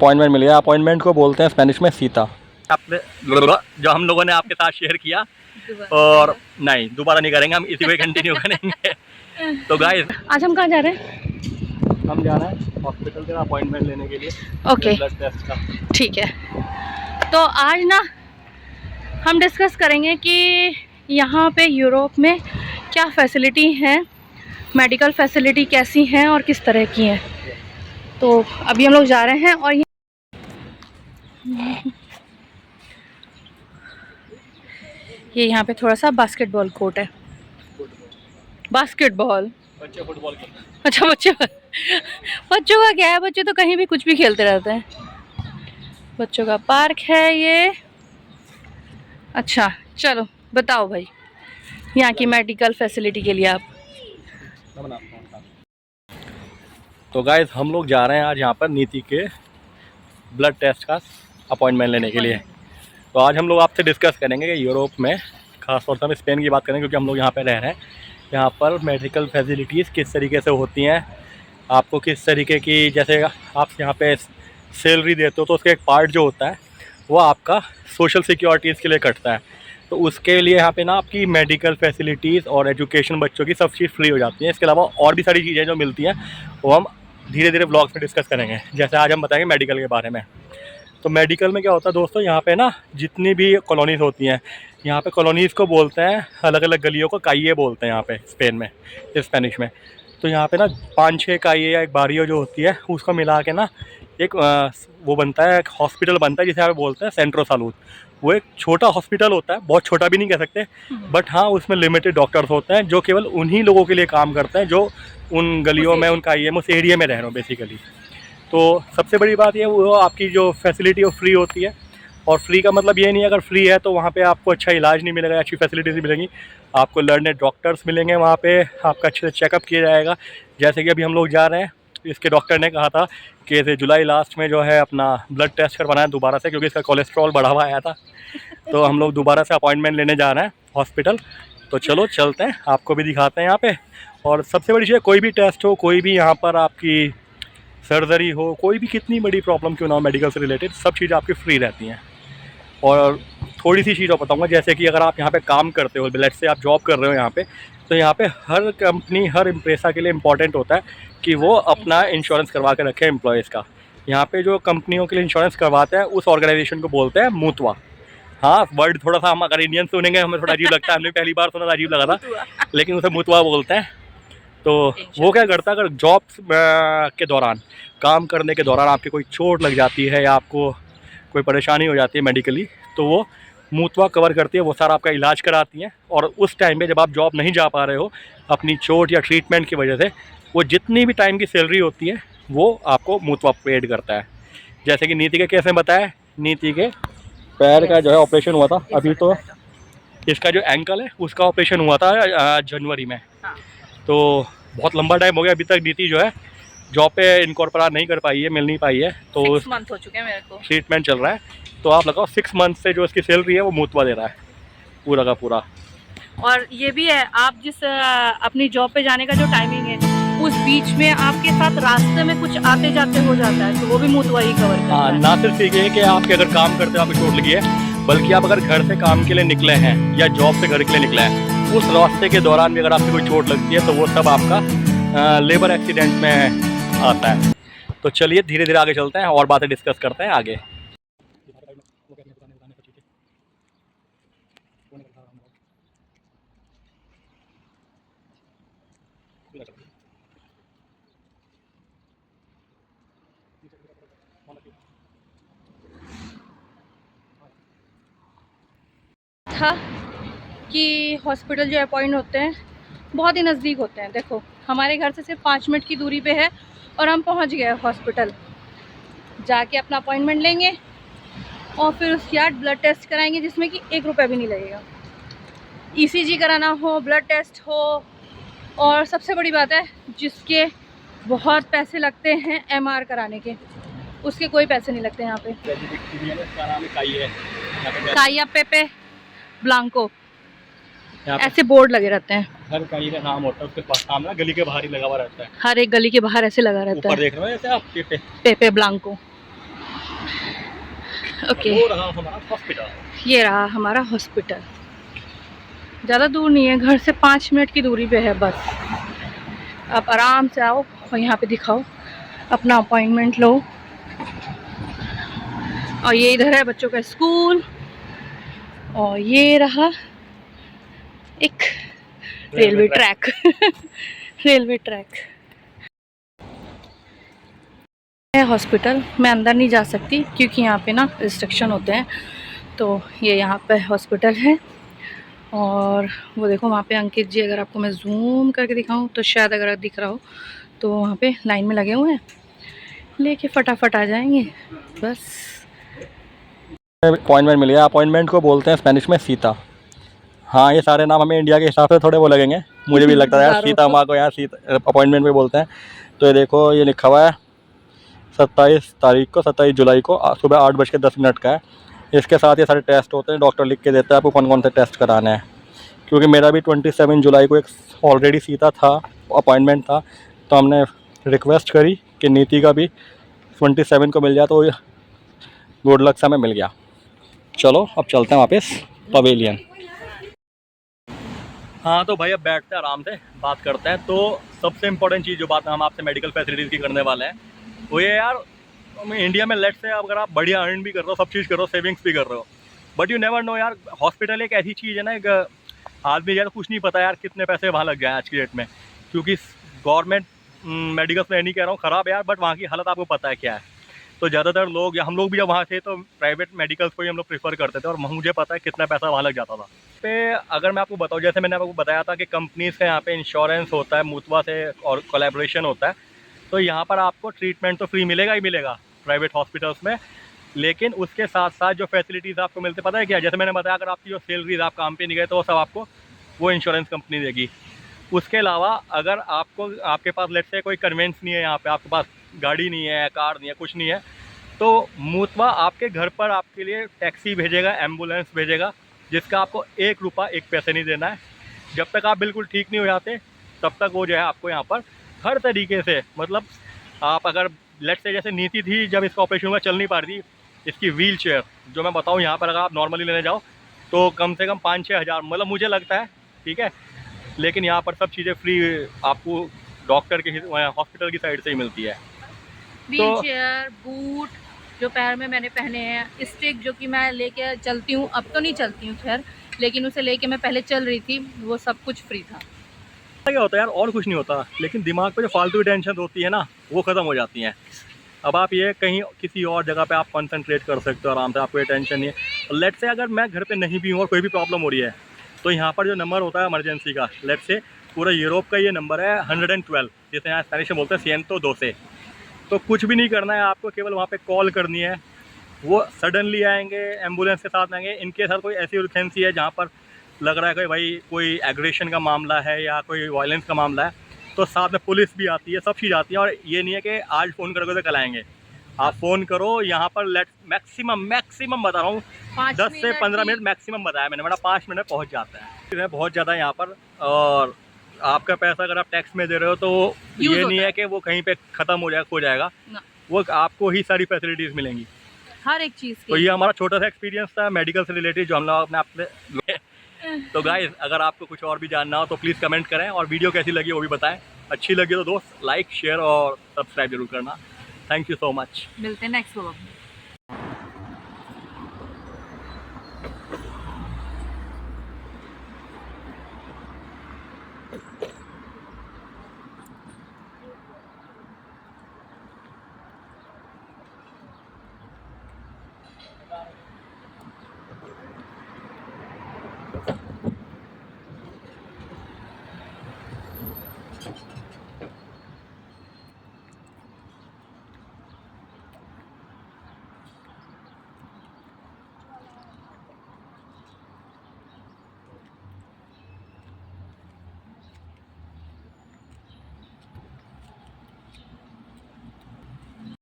Appointment मिल गया। Appointment को बोलते हैं स्पेनिश में सीता। आपने जो हम लोगों ने आपके साथ शेयर किया, और नहीं दोबारा नहीं करेंगे, हम इसी को कंटिन्यू करेंगे। तो गाइस आज हम कहाँ जा रहे हैं? हम जा रहे हैं हॉस्पिटल का अपॉइंटमेंट लेने के लिए। ओके ब्लड टेस्ट का। ठीक है। तो आज ना हम डिस्कस करेंगे कि यहाँ पे यूरोप में क्या फैसिलिटी हैं, मेडिकल फैसिलिटी कैसी हैं और किस तरह की हैं। तो अभी हम लोग जा रहे हैं और ये यहाँ पे थोड़ा सा बास्केटबॉल कोर्ट है। बास्केटबॉल बच्चे फुटबॉल खेलते हैं। अच्छा बच्चों का क्या है, बच्चे तो कहीं भी कुछ भी खेलते रहते हैं। बच्चों का पार्क है ये। अच्छा चलो बताओ भाई, यहाँ की मेडिकल फैसिलिटी के लिए आप। तो गाइस हम लोग जा रहे हैं आज यहाँ पर नीति के ब्लड टेस्ट का अपॉइंटमेंट लेने के लिए। तो आज हम लोग आपसे डिस्कस करेंगे कि यूरोप में, खासतौर से हम स्पेन की बात करेंगे क्योंकि हम लोग यहाँ पर रह रहे हैं, यहाँ पर मेडिकल फैसिलिटीज़ किस तरीके से होती हैं, आपको किस तरीके की, जैसे आप यहाँ पे सैलरी देते हो तो उसका एक पार्ट जो होता है वो आपका सोशल सिक्योरिटीज़ के लिए कटता है। तो उसके लिए यहाँ पे ना आपकी मेडिकल फैसिलिटीज़ और एजुकेशन बच्चों की सब चीज़ फ्री हो जाती है। इसके अलावा और भी सारी चीज़ें जो मिलती हैं वो हम धीरे धीरे ब्लॉग्स में डिस्कस करेंगे। जैसे आज हम बताएंगे मेडिकल के बारे में। तो मेडिकल में क्या होता है दोस्तों, यहाँ पे ना जितनी भी कॉलोनीज़ होती हैं, यहाँ पे कॉलोनीज़ को बोलते हैं, अलग अलग गलियों को काइये बोलते हैं यहाँ पे स्पेन में, स्पेनिश में। तो यहाँ पे ना 5-6 काइये या एक बारियो जो होती है उसको मिला के ना एक वो बनता है, एक हॉस्पिटल बनता है जिसे यहाँ पे बोलते हैं सेंट्रो सालूद। वो एक छोटा हॉस्पिटल होता है, बहुत छोटा भी नहीं कह सकते, बट हाँ उसमें लिमिटेड डॉक्टर्स होते हैं जो केवल उन्हीं लोगों के लिए काम करते हैं जो उन गलियों में, उन काइये में, उस एरिया में रह रहे हो बेसिकली। तो सबसे बड़ी बात ये वो आपकी जो फैसिलिटी वो फ्री होती है। और फ्री का मतलब ये नहीं है अगर फ्री है तो वहाँ पे आपको अच्छा इलाज नहीं मिलेगा, अच्छी फैसिलिटीज़ नहीं मिलेंगी। आपको लर्नेड डॉक्टर्स मिलेंगे वहाँ पे, आपका अच्छे से चेकअप किया जाएगा। जैसे कि अभी हम लोग जा रहे हैं, इसके डॉक्टर ने कहा था कि इसे जुलाई लास्ट में जो है अपना ब्लड टेस्ट करवाना है दोबारा से, क्योंकि इसका कोलेस्ट्रॉल बढ़ा हुआ आया था। तो हम लोग दोबारा से अपॉइंटमेंट लेने जा रहे हैं हॉस्पिटल। तो चलो चलते हैं, आपको भी दिखाते हैं यहाँ पे। और सबसे बड़ी चीज़, कोई भी टेस्ट हो, कोई भी यहाँ पर आपकी सर्जरी हो, कोई भी कितनी बड़ी प्रॉब्लम क्यों ना हो मेडिकल से रिलेटेड, सब चीज़ आपकी फ्री रहती हैं। और थोड़ी सी चीज़ और बताऊँगा, जैसे कि अगर आप यहाँ पे काम करते हो, लेट्स से आप जॉब कर रहे हो यहाँ पे, तो यहाँ पे हर कंपनी, हर एम्प्रेसा के लिए इम्पॉर्टेंट होता है कि वो अपना इंश्योरेंस करवा के रखे एम्प्लॉयज़ का। यहाँ पे जो कंपनियों के लिए इंश्योरेंस करवाते हैं उस ऑर्गेनाइजेशन को बोलते हैं मुतवा। हाँ वर्ड थोड़ा सा हम अगर इंडियन सुनेंगे हमें थोड़ा अजीब लगता है, हमने पहली बार सुना था अजीब लगा था, लेकिन उसे मुतवा बोलते हैं। तो वो क्या करता है, अगर जॉब के दौरान, काम करने के दौरान आपकी कोई चोट लग जाती है या आपको कोई परेशानी हो जाती है मेडिकली, तो वो मुतवा कवर करती है, वो सारा आपका इलाज कराती हैं। और उस टाइम पे जब आप जॉब नहीं जा पा रहे हो अपनी चोट या ट्रीटमेंट की वजह से, वो जितनी भी टाइम की सैलरी होती है वो आपको मुतवा पेड करता है। जैसे कि नीति के केस में बताया, नीति के पैर का जो है ऑपरेशन हुआ था, अभी तो इसका जो एंकल है उसका ऑपरेशन हुआ था जनवरी में। तो बहुत लंबा टाइम हो गया, अभी तक नीति जो है जॉब पे इनकॉर्पोरेट नहीं कर पाई है, मिल नहीं पाई है। तो 6 मंथ हो चुके हैं मेरे को, ट्रीटमेंट चल रहा है। तो आप लगाओ 6 मंथ से जो इसकी सैलरी है वो मुतवा दे रहा है पूरा का पूरा। और ये भी है, आप जिस अपनी जॉब पे जाने का जो टाइमिंग है उस बीच में आपके साथ रास्ते में कुछ आते जाते हो जाता है तो वो भी मुतवा ही कवर करता है। हाँ, ना सिर्फ ये कि आपके अगर काम करते हो आपको चोट लगी है, बल्कि आप अगर घर से काम के लिए निकले हैं या जॉब से घर के लिए निकले हैं, उस रास्ते के दौरान भी अगर आपकी कोई चोट लगती है तो वो सब आपका लेबर एक्सीडेंट में आता है। तो चलिए धीरे धीरे आगे चलते हैं और बातें डिस्कस करते हैं आगे। था कि हॉस्पिटल जो अपॉइंट होते हैं बहुत ही नज़दीक होते हैं। देखो हमारे घर से सिर्फ 5 मिनट की दूरी पे है और हम पहुंच गए हॉस्पिटल। जाके अपना अपॉइंटमेंट लेंगे और फिर उसके बाद ब्लड टेस्ट कराएंगे जिसमें कि 1 रुपया भी नहीं लगेगा। ईसीजी कराना हो, ब्लड टेस्ट हो, और सबसे बड़ी बात है जिसके बहुत पैसे लगते हैं एमआर कराने के, उसके कोई पैसे नहीं लगते यहाँ पे। काइया पेपे ब्लांको ऐसे बोर्ड लगे रहते हैं, हर काई का नाम होता है, उसके पास सामने गली के बाहर ही लगा हुआ रहता है। हर एक गली के बाहर ऐसे लगा रहता ऊपर है, देख रहे हो ऐसे आप पेपे पेपे ब्लांको। ओके, वो रहा हमारा हॉस्पिटल। ये रहा हमारा हॉस्पिटल। ज़्यादा दूर नहीं है, घर से 5 मिनट की दूरी पे है बस। आप आराम से आओ और यहाँ पे दिखाओ, अपना अपॉइंटमेंट लो। और ये इधर है बच्चों का स्कूल, और ये रहा एक रेलवे ट्रैक। रेलवे ट्रैक है हॉस्पिटल। मैं अंदर नहीं जा सकती क्योंकि यहाँ पे ना रिस्ट्रिक्शन होते हैं। तो ये यहाँ पे हॉस्पिटल है। और वो देखो वहाँ पे अंकित जी, अगर आपको मैं जूम करके दिखाऊं तो शायद अगर दिख रहा हो, तो वहाँ पे लाइन में लगे हुए हैं, लेके फटाफट आ जाएंगे बस। अपॉइंटमेंट मिल गया। अपॉइंटमेंट को बोलते हैं स्पेनिश में सीता। हाँ, ये सारे नाम हमें इंडिया के हिसाब से थोड़े वो लगेंगे, मुझे भी लगता है यार सीता माँ को यहाँ सीता अपॉइंटमेंट में बोलते हैं। तो ये देखो, ये लिखा हुआ है 27 तारीख को, 27 जुलाई को सुबह 8:10 का है। इसके साथ ये सारे टेस्ट होते हैं, डॉक्टर लिख के देता है आपको कौन कौन से टेस्ट कराने हैं। क्योंकि मेरा भी 27 जुलाई को एक ऑलरेडी सीता था, अपॉइंटमेंट था, तो हमने रिक्वेस्ट करी कि नीति का भी 27 को मिल जाए, तो गुड लक से हमें मिल गया। चलो अब चलते हैं वापस पवेलियन। हाँ तो भाई अब बैठते हैं, आराम से बात करते हैं। तो सबसे इम्पोर्टेंट चीज़ जो बात हम आपसे मेडिकल फैसिलिटीज़ की करने वाले हैं वो ये यार, इंडिया में लेट से अगर आप बढ़िया अर्न भी कर रहे हो, सब चीज़ कर रहे हो, सेविंग्स भी कर रहे हो, बट यू नेवर नो यार, हॉस्पिटल एक ऐसी चीज़ है ना, एक आदमी यार कुछ नहीं पता यार कितने पैसे वहाँ लग जाए आज की डेट में। क्योंकि गवर्नमेंट मेडिकल में नहीं कह रहा हूँ ख़राब है यार, बट वहाँ की हालत आपको पता है क्या है। तो ज़्यादातर लोग, या हम लोग भी जब वहाँ थे तो प्राइवेट मेडिकल्स को ही हम लोग प्रीफर करते थे, और मुझे पता है कितना पैसा वहाँ लग जाता था। पे अगर मैं आपको बताऊँ, जैसे मैंने आपको बताया था कि कंपनीज़ का यहाँ पे इंश्योरेंस होता है, मुतवा से और कोलैबोरेशन होता है, तो यहाँ पर आपको ट्रीटमेंट तो फ्री मिलेगा ही मिलेगा प्राइवेट हॉस्पिटल्स में। लेकिन उसके साथ साथ जो फैसिलिटीज़ आपको मिलते, पता है क्या, जैसे मैंने बताया, अगर आपकी जो सैलरीज आप काम पे नहीं गए तो वो सब आपको वो इंश्योरेंस कंपनी देगी। उसके अलावा अगर आपको, आपके पास लेट से कोई कन्वेंस नहीं है, यहाँ पे आपके पास गाड़ी नहीं है, कार नहीं है, कुछ नहीं है, तो मुतवा आपके घर पर आपके लिए टैक्सी भेजेगा, एम्बुलेंस भेजेगा, जिसका आपको 1 रुपया 1 पैसे नहीं देना है। जब तक आप बिल्कुल ठीक नहीं हो जाते तब तक वो जो है आपको यहाँ पर हर तरीके से, मतलब आप अगर लेट से, जैसे नीति थी जब इसका ऑपरेशन हुआ, चल नहीं पा रही थी, इसकी व्हील चेयर जो मैं बताऊँ, यहाँ पर अगर आप नॉर्मली लेने जाओ तो कम से कम 5-6 हज़ार, मतलब मुझे लगता है, ठीक है। लेकिन यहाँ पर सब चीज़ें फ्री आपको डॉक्टर के, हॉस्पिटल की साइड से ही मिलती है। व्हील चेयर, बूट जो पैर में मैंने पहने हैं, स्टिक जो कि मैं लेके चलती हूँ, अब तो नहीं चलती हूँ खैर, लेकिन उसे लेके मैं पहले चल रही थी, वो सब कुछ फ्री था। क्या होता है यार, और कुछ नहीं होता, लेकिन दिमाग पे जो फालतू की टेंशन होती है ना, वो ख़त्म हो जाती हैं। अब आप ये कहीं किसी और जगह पे आप कंसंट्रेट कर सकते हो आराम से, आपको ये टेंशन नहीं है। लेट से अगर मैं घर पे नहीं भी हूँ और कोई भी प्रॉब्लम हो रही है, तो यहाँ पर जो नंबर होता है इमरजेंसी का, लेट से पूरा यूरोप का ये नंबर है 112, जिसे यहाँ स्पेनिश में बोलते हैं 112। तो कुछ भी नहीं करना है आपको, केवल वहाँ पे कॉल करनी है, वो सडनली आएंगे, एम्बुलेंस के साथ आएंगे। इनके साथ कोई ऐसी इमरजेंसी है जहाँ पर लग रहा है कि भाई कोई एग्रेशन का मामला है या कोई वायलेंस का मामला है, तो साथ में पुलिस भी आती है, सब चीज़ आती है। और ये नहीं है कि आज फ़ोन करोगे तो कल आएंगे, आप फ़ोन करो यहाँ पर, मैक्सिमम बता रहा हूँ 10 से 15 मिनट मैक्सिमम बताया मैंने, मतलब 5 मिनट में पहुँच जाता है बहुत ज़्यादा यहाँ पर। और आपका पैसा अगर आप टैक्स में दे रहे हो तो ये नहीं है कि वो कहीं पे ख़त्म हो जाएगा, वो आपको ही सारी फैसिलिटीज़ मिलेंगी हर एक चीज़। तो ये हमारा छोटा सा एक्सपीरियंस था मेडिकल से रिलेटेड, जो हम लोग अपने आपसे। तो गाइस, अगर आपको कुछ और भी जानना हो तो प्लीज़ कमेंट करें, और वीडियो कैसी लगी वो भी बताएं। अच्छी लगी तो दोस्त लाइक, शेयर और सब्सक्राइब जरूर करना। Thank you so much. मिलते हैं नेक्स्ट व्लॉग में।